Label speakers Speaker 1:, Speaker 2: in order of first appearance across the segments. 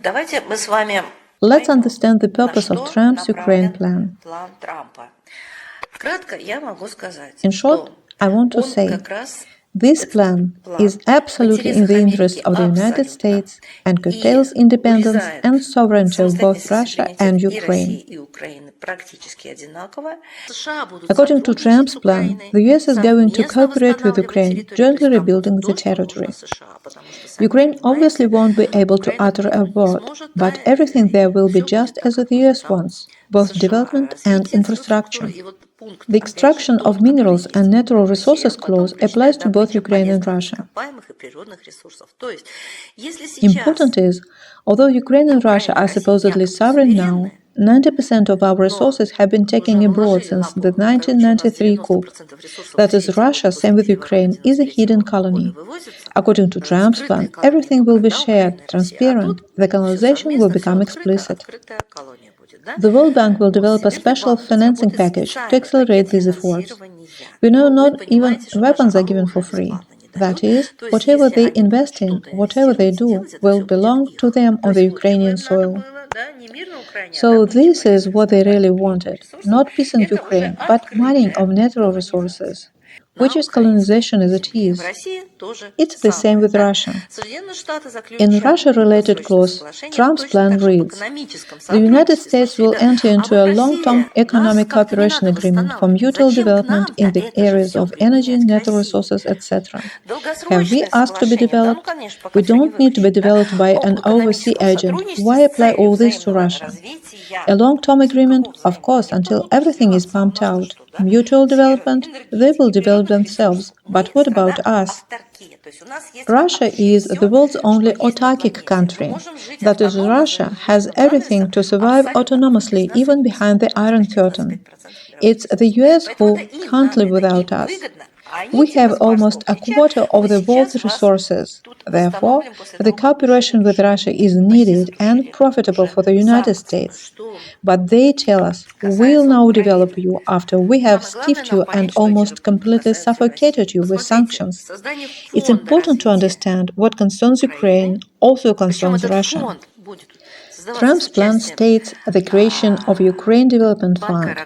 Speaker 1: Давайте мы с вами
Speaker 2: Let's understand the purpose of Trump's Ukraine plan.
Speaker 1: план Трампа. Кратко я могу сказать,
Speaker 2: In short, I want to
Speaker 1: он
Speaker 2: say
Speaker 1: как раз
Speaker 2: this plan is absolutely in the interest of the United States and curtails independence and sovereignty of both Russia and Ukraine. According to Trump's plan, the US is going to cooperate with Ukraine, jointly rebuilding the territory. Ukraine obviously won't be able to utter a word, but everything there will be just as the US wants, both development and infrastructure. The extraction of minerals and natural resources clause applies to both Ukraine and Russia. Important is, although Ukraine and Russia are supposedly sovereign now, 90% of our resources have been taken abroad since the 1993 coup. That is, Russia, same with Ukraine, is a hidden colony. According to Trump's plan, everything will be shared, transparent, the colonization will become explicit. The World Bank will develop a special financing package to accelerate these efforts. We know not even weapons are given for free. That is, whatever they invest in, whatever they do, will belong to them on the Ukrainian soil. So this is what they really wanted, not peace in Ukraine, but mining of natural resources, which is colonization as it is. It's the same with Russia. In Russia-related clause, Trump's plan reads, the United States will enter into a long-term economic cooperation agreement for mutual development in the areas of energy, natural resources, etc. Have we asked to be developed? We don't need to be developed by an overseas agent. Why apply all this to Russia? A long-term agreement, of course, until everything is pumped out. Mutual development, they will develop themselves. But what about us? Russia is the world's only autarkic country. That is, Russia has everything to survive autonomously even behind the Iron Curtain. It's the US who can't live without us. We have almost a quarter of the world's resources. Therefore, the cooperation with Russia is needed and profitable for the United States. But they tell us, we'll now develop you after we have stiffed you and almost completely suffocated you with sanctions. It's important to understand what concerns Ukraine also concerns Russia. Trump's plan states the creation of Ukraine Development Fund,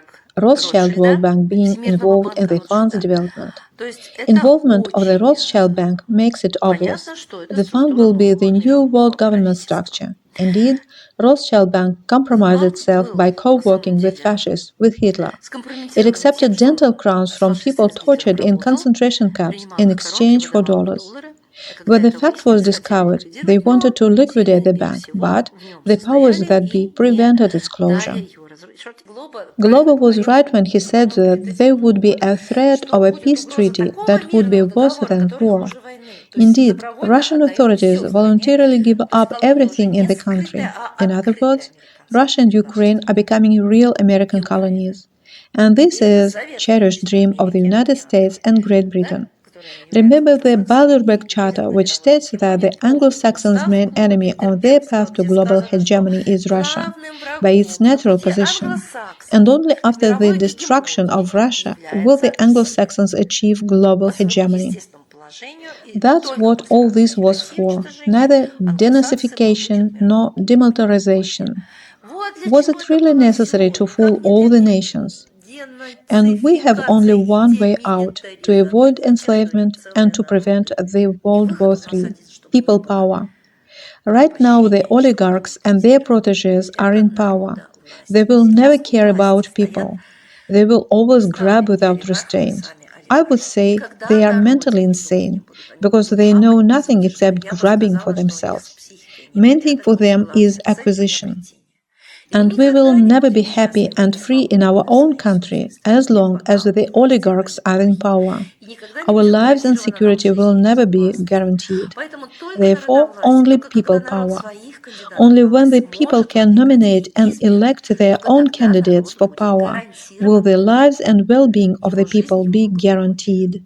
Speaker 2: Rothschild World Bank being involved in the fund's development. Involvement of the Rothschild Bank makes it obvious. The fund will be the new world government structure. Indeed, Rothschild Bank compromised itself by co-working with fascists, with Hitler. It accepted dental crowns from people tortured in concentration camps in exchange for dollars. When the fact was discovered, they wanted to liquidate the bank, but the powers that be prevented its closure. Glover was right when he said that there would be a threat of a peace treaty that would be worse than war. Indeed, Russian authorities voluntarily give up everything in the country. In other words, Russia and Ukraine are becoming real American colonies. And this is a cherished dream of the United States and Great Britain. Remember the Bilderberg Charter, which states that the Anglo-Saxons' main enemy on their path to global hegemony is Russia, by its natural position. And only after the destruction of Russia will the Anglo-Saxons achieve global hegemony. That's what all this was for, neither denazification nor demilitarization. Was it really necessary to fool all the nations? And we have only one way out, to avoid enslavement and to prevent the World War III, people power. Right now the oligarchs and their protégés are in power. They will never care about people. They will always grab without restraint. I would say they are mentally insane, because they know nothing except grabbing for themselves. Main thing for them is acquisition. And we will never be happy and free in our own country as long as the oligarchs are in power. Our lives and security will never be guaranteed. Therefore, only people power. Only when the people can nominate and elect their own candidates for power will the lives and well-being of the people be guaranteed.